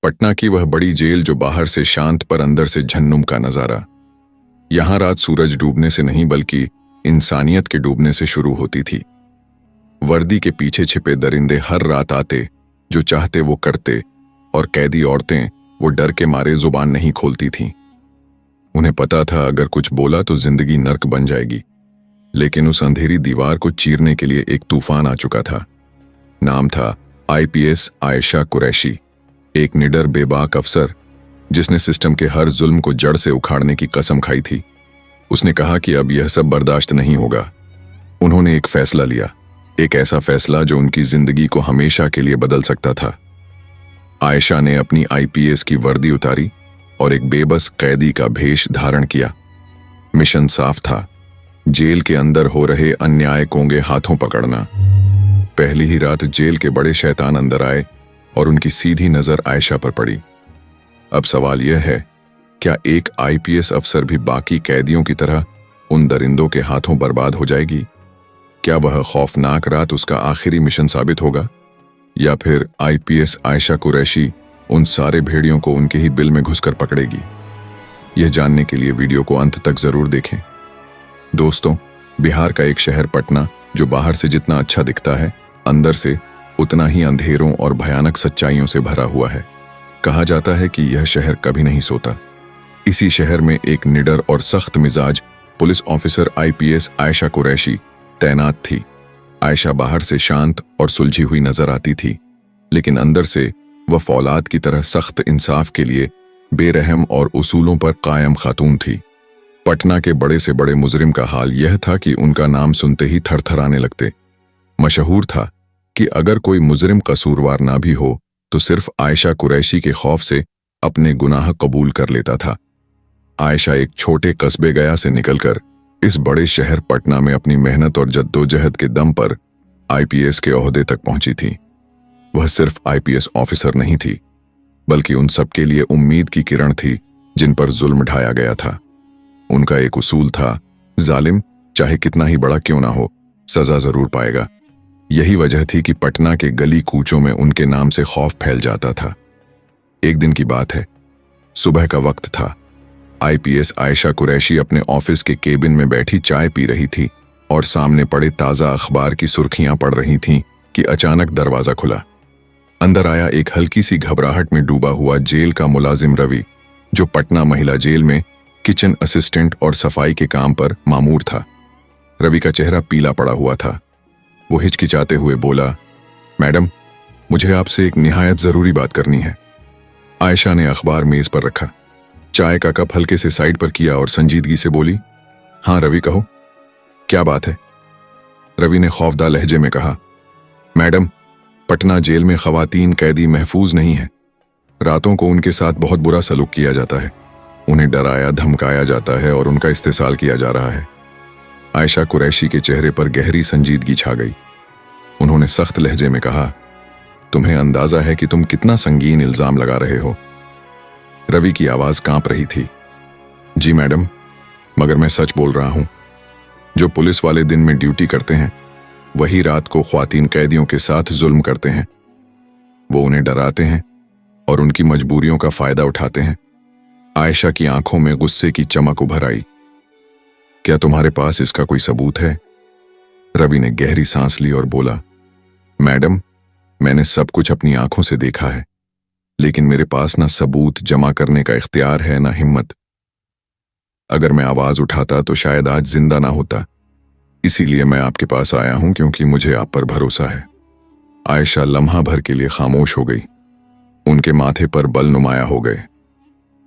पटना की वह बड़ी जेल जो बाहर से शांत पर अंदर से झन्नुम का नजारा। यहां रात सूरज डूबने से नहीं बल्कि इंसानियत के डूबने से शुरू होती थी। वर्दी के पीछे छिपे दरिंदे हर रात आते, जो चाहते वो करते, और कैदी औरतें वो डर के मारे जुबान नहीं खोलती थीं। उन्हें पता था अगर कुछ बोला तो जिंदगी नर्क बन जाएगी। लेकिन उस अंधेरी दीवार को चीरने के लिए एक तूफान आ चुका था। नाम था आईपीएस आयशा कुरैशी, एक निडर बेबाक अफसर जिसने सिस्टम के हर जुल्म को जड़ से उखाड़ने की कसम खाई थी। उसने कहा कि अब यह सब बर्दाश्त नहीं होगा। उन्होंने एक फैसला लिया, एक ऐसा फैसला जो उनकी जिंदगी को हमेशा के लिए बदल सकता था। आयशा ने अपनी आईपीएस की वर्दी उतारी और एक बेबस कैदी का भेष धारण किया। मिशन साफ था, जेल के अंदर हो रहे अन्याय कोंगे हाथों पकड़ना। पहली ही रात जेल के बड़े शैतान अंदर आए और उनकी सीधी नजर आयशा पर पड़ी। अब सवाल यह है, क्या एक आईपीएस अफसर भी बाकी कैदियों की तरह उन दरिंदों के हाथों बर्बाद हो जाएगी? क्या वह खौफनाक रात उसका आखिरी मिशन साबित होगा, या फिर आईपीएस आयशा कुरैशी उन सारे भेड़ियों को उनके ही बिल में घुसकर पकड़ेगी? यह जानने के लिए वीडियो को अंत तक जरूर देखें। दोस्तों, बिहार का एक शहर पटना, जो बाहर से जितना अच्छा दिखता है, अंदर से उतना ही अंधेरों और भयानक सच्चाइयों से भरा हुआ है। कहा जाता है कि यह शहर कभी नहीं सोता। इसी शहर में एक निडर और सख्त मिजाज police officer IPS Ayesha Qureshi तैनात थी। आयशा बाहर से शांत और सुलझी हुई नजर आती थी, लेकिन अंदर से वह फौलाद की तरह सख्त इंसाफ के लिए बेरहम और उसूलों पर कायम खातून थी। पटना के बड़े से बड़े मुजरिम का हाल यह था कि उनका नाम सुनते ही थरथराने लगते। मशहूर था कि अगर कोई मुजरिम कसूरवार ना भी हो तो सिर्फ आयशा कुरैशी के खौफ से अपने गुनाह कबूल कर लेता था। आयशा एक छोटे कस्बे गया से निकलकर इस बड़े शहर पटना में अपनी मेहनत और जद्दोजहद के दम पर आईपीएस के ओहदे तक पहुंची थी। वह सिर्फ आईपीएस ऑफिसर नहीं थी, बल्कि उन सबके लिए उम्मीद की किरण थी जिन पर जुल्म ढाया गया था। उनका एक उसूल था, जालिम चाहे कितना ही बड़ा क्यों ना हो, सजा जरूर पाएगा। यही वजह थी कि पटना के गली कूचों में उनके नाम से खौफ फैल जाता था। एक दिन की बात है, सुबह का वक्त था। आईपीएस आयशा कुरैशी अपने ऑफिस के केबिन में बैठी चाय पी रही थी और सामने पड़े ताजा अखबार की सुर्खियां पढ़ रही थीं कि अचानक दरवाजा खुला। अंदर आया एक हल्की सी घबराहट में डूबा हुआ जेल का मुलाजिम रवि, जो पटना महिला जेल में किचन असिस्टेंट और सफाई के काम पर मामूर था। रवि का चेहरा पीला पड़ा हुआ था। वो हिचकिचाते हुए बोला, मैडम, मुझे आपसे एक निहायत जरूरी बात करनी है। आयशा ने अखबार मेज पर रखा, चाय का कप हल्के से साइड पर किया और संजीदगी से बोली, हाँ रवि कहो, क्या बात है? रवि ने खौफदा लहजे में कहा, मैडम, पटना जेल में खवातीन कैदी महफूज नहीं है। रातों को उनके साथ बहुत बुरा सलूक किया जाता है। उन्हें डराया धमकाया जाता है और उनका इस्तेसाल किया जा रहा है। आयशा कुरैशी के चेहरे पर गहरी संजीदगी छा गई। उन्होंने सख्त लहजे में कहा, तुम्हें अंदाजा है कि तुम कितना संगीन इल्जाम लगा रहे हो? रवि की आवाज कांप रही थी। जी मैडम, मगर मैं सच बोल रहा हूं। जो पुलिस वाले दिन में ड्यूटी करते हैं, वही रात को ख्वातीन कैदियों के साथ जुल्म करते हैं। वो उन्हें डराते हैं और उनकी मजबूरियों का फायदा उठाते हैं। आयशा की आंखों में गुस्से की चमक उभर आई। क्या तुम्हारे पास इसका कोई सबूत है? रवि ने गहरी सांस ली और बोला, मैडम, मैंने सब कुछ अपनी आंखों से देखा है, लेकिन मेरे पास ना सबूत जमा करने का इख्तियार है ना हिम्मत। अगर मैं आवाज उठाता तो शायद आज जिंदा ना होता। इसीलिए मैं आपके पास आया हूं, क्योंकि मुझे आप पर भरोसा है। आयशा लम्हा भर के लिए खामोश हो गई। उनके माथे पर बल नुमाया हो गए।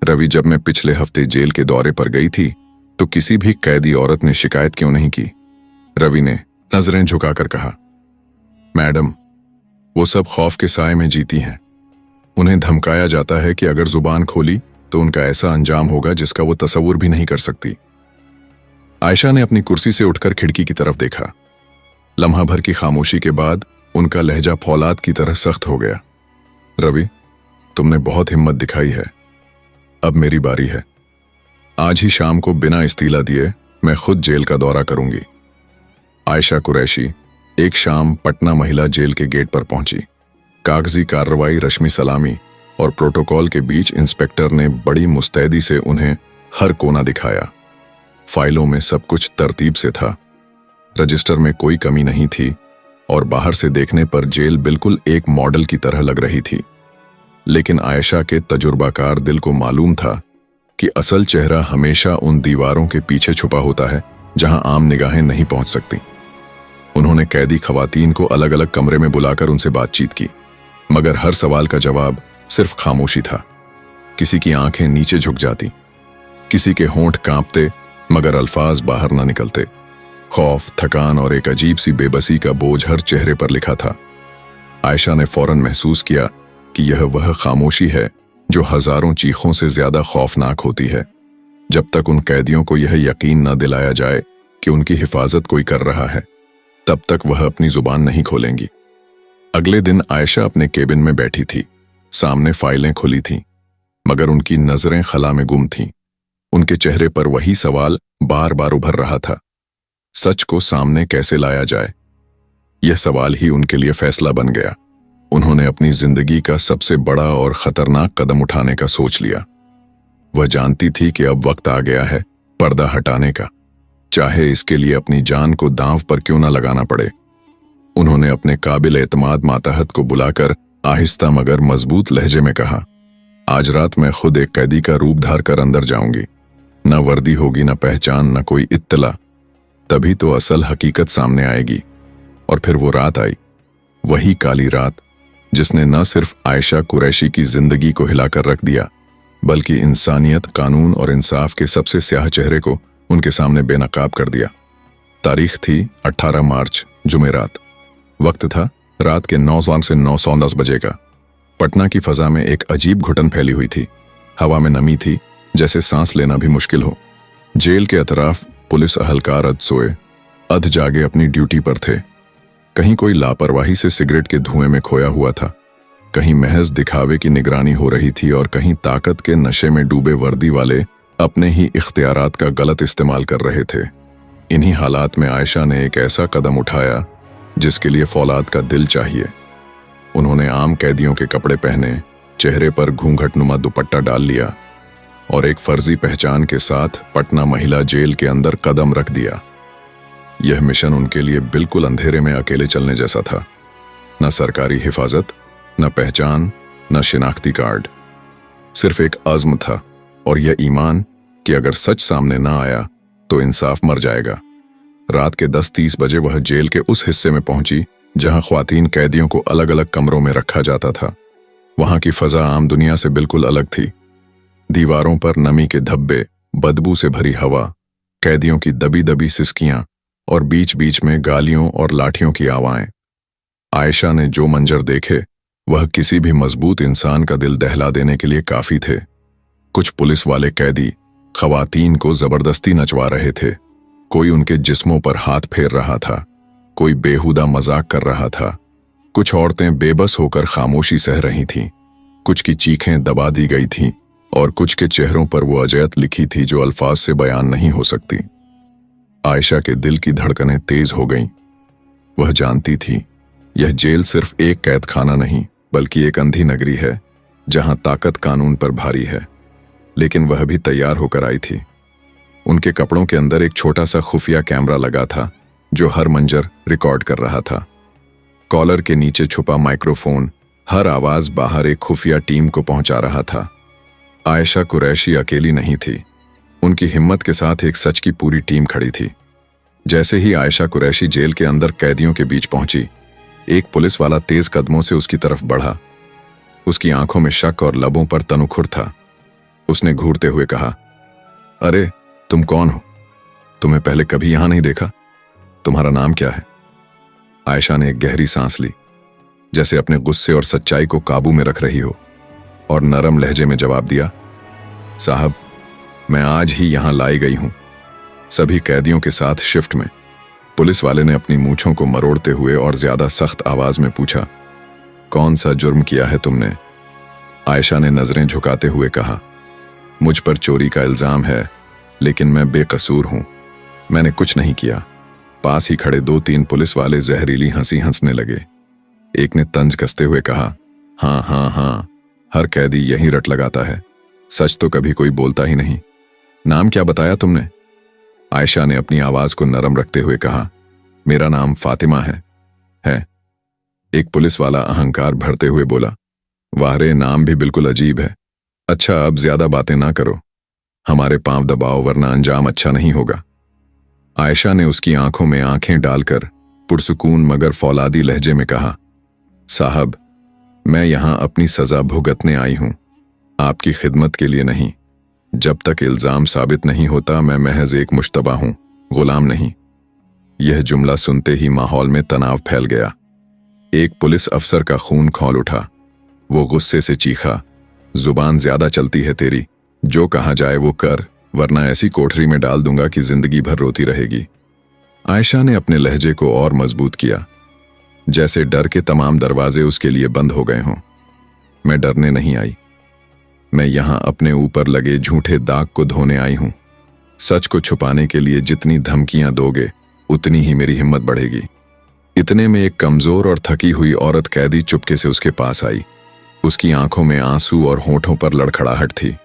रवि, जब मैं पिछले हफ्ते जेल के दौरे पर गई थी तो किसी भी कैदी औरत ने शिकायत क्यों नहीं की? रवि ने नजरें झुकाकर कहा, मैडम, वो सब खौफ के साए में जीती हैं। उन्हें धमकाया जाता है कि अगर जुबान खोली तो उनका ऐसा अंजाम होगा जिसका वो तसव्वुर भी नहीं कर सकती। आयशा ने अपनी कुर्सी से उठकर खिड़की की तरफ देखा। लम्हा भर की खामोशी के बाद उनका लहजा फौलाद की तरह सख्त हो गया। रवि, तुमने बहुत हिम्मत दिखाई है। अब मेरी बारी है। आज ही शाम को बिना इस्तीला दिए मैं खुद जेल का दौरा करूंगी। आयशा कुरैशी एक शाम पटना महिला जेल के गेट पर पहुंची। कागजी कार्रवाई, रश्मि सलामी और प्रोटोकॉल के बीच इंस्पेक्टर ने बड़ी मुस्तैदी से उन्हें हर कोना दिखाया। फाइलों में सब कुछ तरतीब से था, रजिस्टर में कोई कमी नहीं थी और बाहर से देखने पर जेल बिल्कुल एक मॉडल की तरह लग रही थी। लेकिन आयशा के तजुर्बाकार दिल को मालूम था कि असल चेहरा हमेशा उन दीवारों के पीछे छुपा होता है जहां आम निगाहें नहीं पहुंच सकती। उन्होंने कैदी खवातीन को अलग अलग कमरे में बुलाकर उनसे बातचीत की, मगर हर सवाल का जवाब सिर्फ खामोशी था। किसी की आंखें नीचे झुक जाती, किसी के होंठ कांपते मगर अल्फाज बाहर ना निकलते। खौफ, थकान और एक अजीब सी बेबसी का बोझ हर चेहरे पर लिखा था। आयशा ने फौरन महसूस किया कि यह वह खामोशी है जो हजारों चीखों से ज्यादा खौफनाक होती है। जब तक उन कैदियों को यह यकीन न दिलाया जाए कि उनकी हिफाजत कोई कर रहा है, तब तक वह अपनी जुबान नहीं खोलेंगी। अगले दिन आयशा अपने केबिन में बैठी थी। सामने फाइलें खुली थीं, मगर उनकी नजरें खला में गुम थीं। उनके चेहरे पर वही सवाल बार बार उभर रहा था, सच को सामने कैसे लाया जाए? यह सवाल ही उनके लिए फैसला बन गया। उन्होंने अपनी जिंदगी का सबसे बड़ा और खतरनाक कदम उठाने का सोच लिया। वह जानती थी कि अब वक्त आ गया है पर्दा हटाने का, चाहे इसके लिए अपनी जान को दांव पर क्यों न लगाना पड़े। उन्होंने अपने काबिल एतमाद मातहत को बुलाकर आहिस्ता मगर मजबूत लहजे में कहा, आज रात मैं खुद एक कैदी का रूप धार कर अंदर जाऊंगी। न वर्दी होगी, न पहचान, न कोई इत्तला। तभी तो असल हकीकत सामने आएगी। और फिर वो रात आई, वही काली रात जिसने न सिर्फ आयशा कुरैशी की जिंदगी को हिलाकर रख दिया, बल्कि इंसानियत, कानून और इंसाफ के सबसे स्याह चेहरे को उनके सामने बेनकाब कर दिया। तारीख थी 18 मार्च, जुमेरात। वक्त था रात के 9 से 9:10 बजे का। पटना की फजा में एक अजीब घुटन फैली हुई थी। हवा में नमी थी, जैसे सांस लेना भी मुश्किल हो। जेल के अतराफ पुलिस अहलकार अध सोए, अध जागे अपनी ड्यूटी पर थे। कहीं कोई लापरवाही से सिगरेट के धुएं में खोया हुआ था, कहीं महज दिखावे की निगरानी हो रही थी और कहीं ताकत के नशे में डूबे वर्दी वाले अपने ही इख्तियारात का गलत इस्तेमाल कर रहे थे। इन्हीं हालात में आयशा ने एक ऐसा कदम उठाया जिसके लिए फौलाद का दिल चाहिए। उन्होंने आम कैदियों के कपड़े पहने, चेहरे पर घूंघटनुमा दुपट्टा डाल लिया और एक फर्जी पहचान के साथ पटना महिला जेल के अंदर कदम रख दिया। यह मिशन उनके लिए बिल्कुल अंधेरे में अकेले चलने जैसा था। न सरकारी हिफाजत, न पहचान, न शिनाख्ती कार्ड। सिर्फ एक अज़्म था और यह ईमान कि अगर सच सामने न आया तो इंसाफ मर जाएगा। रात के 10:30 बजे वह जेल के उस हिस्से में पहुंची जहां ख्वातीन कैदियों को अलग अलग कमरों में रखा जाता था। वहां की फजा आम दुनिया से बिल्कुल अलग थी। दीवारों पर नमी के धब्बे, बदबू से भरी हवा, कैदियों की दबी दबी सिसकियां और बीच बीच में गालियों और लाठियों की आवाज़ें। आयशा ने जो मंजर देखे वह किसी भी मजबूत इंसान का दिल दहला देने के लिए काफी थे। कुछ पुलिस वाले कैदी खवातीन को जबरदस्ती नचवा रहे थे, कोई उनके जिस्मों पर हाथ फेर रहा था, कोई बेहुदा मजाक कर रहा था। कुछ औरतें बेबस होकर खामोशी सह रही थीं, कुछ की चीखें दबा दी गई थीं और कुछ के चेहरों पर वो अजयत लिखी थी जो अल्फाज से बयान नहीं हो सकती। आयशा के दिल की धड़कनें तेज हो गईं। वह जानती थी यह जेल सिर्फ एक कैद खाना नहीं बल्कि एक अंधी नगरी है जहां ताकत कानून पर भारी है। लेकिन वह भी तैयार होकर आई थी। उनके कपड़ों के अंदर एक छोटा सा खुफिया कैमरा लगा था जो हर मंजर रिकॉर्ड कर रहा था। कॉलर के नीचे छुपा माइक्रोफोन हर आवाज बाहर एक खुफिया टीम को पहुंचा रहा था। आयशा कुरैशी अकेली नहीं थी, उनकी हिम्मत के साथ एक सच की पूरी टीम खड़ी थी। जैसे ही आयशा कुरैशी जेल के अंदर कैदियों के बीच पहुंची, एक पुलिस वाला तेज कदमों से उसकी तरफ बढ़ा। उसकी आंखों में शक और लबों पर तनुखुर था। उसने घूरते हुए कहा, अरे तुम कौन हो? तुम्हें पहले कभी यहां नहीं देखा। तुम्हारा नाम क्या है? आयशा ने एक गहरी सांस ली, जैसे अपने गुस्से और सच्चाई को काबू में रख रही हो, और नरम लहजे में जवाब दिया, साहब मैं आज ही यहां लाई गई हूं, सभी कैदियों के साथ शिफ्ट में। पुलिस वाले ने अपनी मूंछों को मरोड़ते हुए और ज्यादा सख्त आवाज में पूछा, कौन सा जुर्म किया है तुमने? आयशा ने नजरें झुकाते हुए कहा, मुझ पर चोरी का इल्जाम है, लेकिन मैं बेकसूर हूं, मैंने कुछ नहीं किया। पास ही खड़े 2-3 पुलिस वाले जहरीली हंसी हंसने लगे। एक ने तंज कसते हुए कहा, हाँ हाँ हाँ, हर कैदी यही रट लगाता है, सच तो कभी कोई बोलता ही नहीं। नाम क्या बताया तुमने? आयशा ने अपनी आवाज को नरम रखते हुए कहा, मेरा नाम फातिमा है। एक पुलिस वाला अहंकार भरते हुए बोला, वाह रे, नाम भी बिल्कुल अजीब है। अच्छा, अब ज्यादा बातें ना करो, हमारे पांव दबाओ वरना अंजाम अच्छा नहीं होगा। आयशा ने उसकी आंखों में आंखें डालकर पुरसुकून मगर फौलादी लहजे में कहा, साहब, मैं यहां अपनी सजा भुगतने आई हूं, आपकी खिदमत के लिए नहीं। जब तक इल्जाम साबित नहीं होता मैं महज एक मुश्तबा हूं, गुलाम नहीं। यह जुमला सुनते ही माहौल में तनाव फैल गया। एक पुलिस अफसर का खून खौल उठा। वो गुस्से से चीखा, जुबान ज्यादा चलती है तेरी, जो कहा जाए वो कर, वरना ऐसी कोठरी में डाल दूंगा कि जिंदगी भर रोती रहेगी। आयशा ने अपने लहजे को और मजबूत किया, जैसे डर के तमाम दरवाजे उसके लिए बंद हो गए हों। मैं डरने नहीं आई, मैं यहां अपने ऊपर लगे झूठे दाग को धोने आई हूं। सच को छुपाने के लिए जितनी धमकियां दोगे उतनी ही मेरी हिम्मत बढ़ेगी। इतने में एक कमजोर और थकी हुई औरत कैदी चुपके से उसके पास आई। उसकी आंखों में आंसू और होठों पर लड़खड़ाहट थी।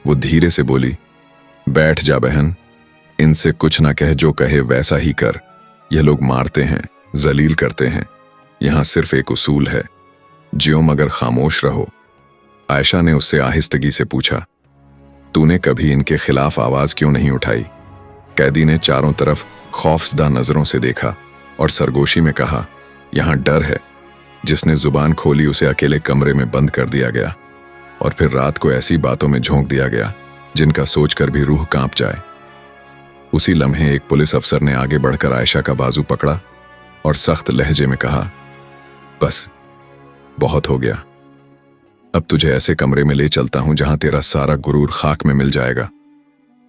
वो धीरे से बोली, बैठ जा बहन, इनसे कुछ ना कह, जो कहे वैसा ही कर। यह लोग मारते हैं, जलील करते हैं, यहां सिर्फ एक उसूल है, जियो मगर खामोश रहो। आयशा ने उससे आहिस्तगी से पूछा, तूने कभी इनके खिलाफ आवाज क्यों नहीं उठाई? कैदी ने चारों तरफ खौफजदा नजरों से देखा और सरगोशी में कहा, यहां डर है। जिसने जुबान खोली उसे अकेले कमरे में बंद कर दिया गया और फिर रात को ऐसी बातों में झोंक दिया गया जिनका सोचकर भी रूह कांप जाए। उसी लम्हे एक पुलिस अफसर ने आगे बढ़कर आयशा का बाजू पकड़ा और सख्त लहजे में कहा, बस, बहुत हो गया। अब तुझे ऐसे कमरे में ले चलता हूं जहां तेरा सारा गुरूर खाक में मिल जाएगा।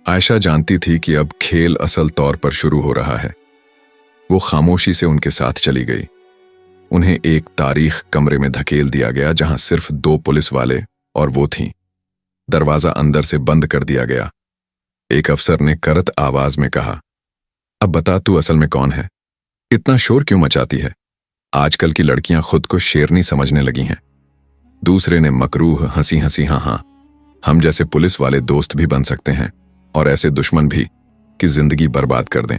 आयशा जानती थी कि अब खेल असल तौर पर शुरू हो रहा है। वो खामोशी से उनके साथ चली गई। उन्हें एक तारीख कमरे में धकेल दिया गया जहां सिर्फ 2 पुलिस वाले और वो थीं। दरवाजा अंदर से बंद कर दिया गया। एक अफसर ने करत आवाज में कहा, अब बता तू असल में कौन है? इतना शोर क्यों मचाती है? आजकल की लड़कियां खुद को शेरनी समझने लगी हैं। दूसरे ने मकरूह हंसी हंसी हाँ, हम जैसे पुलिस वाले दोस्त भी बन सकते हैं और ऐसे दुश्मन भी कि जिंदगी बर्बाद कर दें।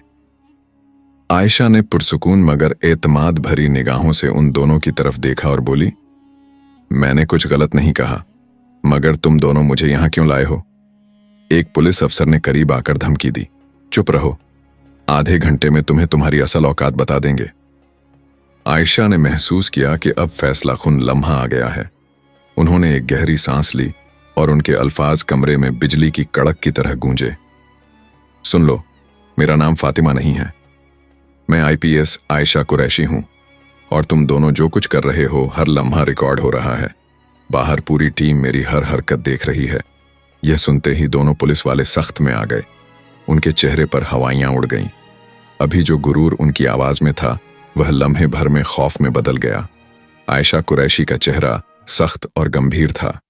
आयशा ने पुरसुकून मगर एतमाद भरी निगाहों से उन दोनों की तरफ देखा और बोली, मैंने कुछ गलत नहीं कहा, मगर तुम दोनों मुझे यहां क्यों लाए हो? एक पुलिस अफसर ने करीब आकर धमकी दी, चुप रहो, आधे घंटे में तुम्हें तुम्हारी असल औकात बता देंगे। आयशा ने महसूस किया कि अब फैसलाकुन लम्हा आ गया है। उन्होंने एक गहरी सांस ली और उनके अल्फाज कमरे में बिजली की कड़क की तरह गूंजे। सुन लो, मेरा नाम फातिमा नहीं है, मैं आईपीएस आयशा कुरैशी हूं और तुम दोनों जो कुछ कर रहे हो हर लम्हा रिकॉर्ड हो रहा है। बाहर पूरी टीम मेरी हर हरकत देख रही है। यह सुनते ही दोनों पुलिस वाले सख्त में आ गए। उनके चेहरे पर हवाइयां उड़ गईं। अभी जो गुरूर उनकी आवाज में था वह लम्हे भर में खौफ में बदल गया। आयशा कुरैशी का चेहरा सख्त और गंभीर था।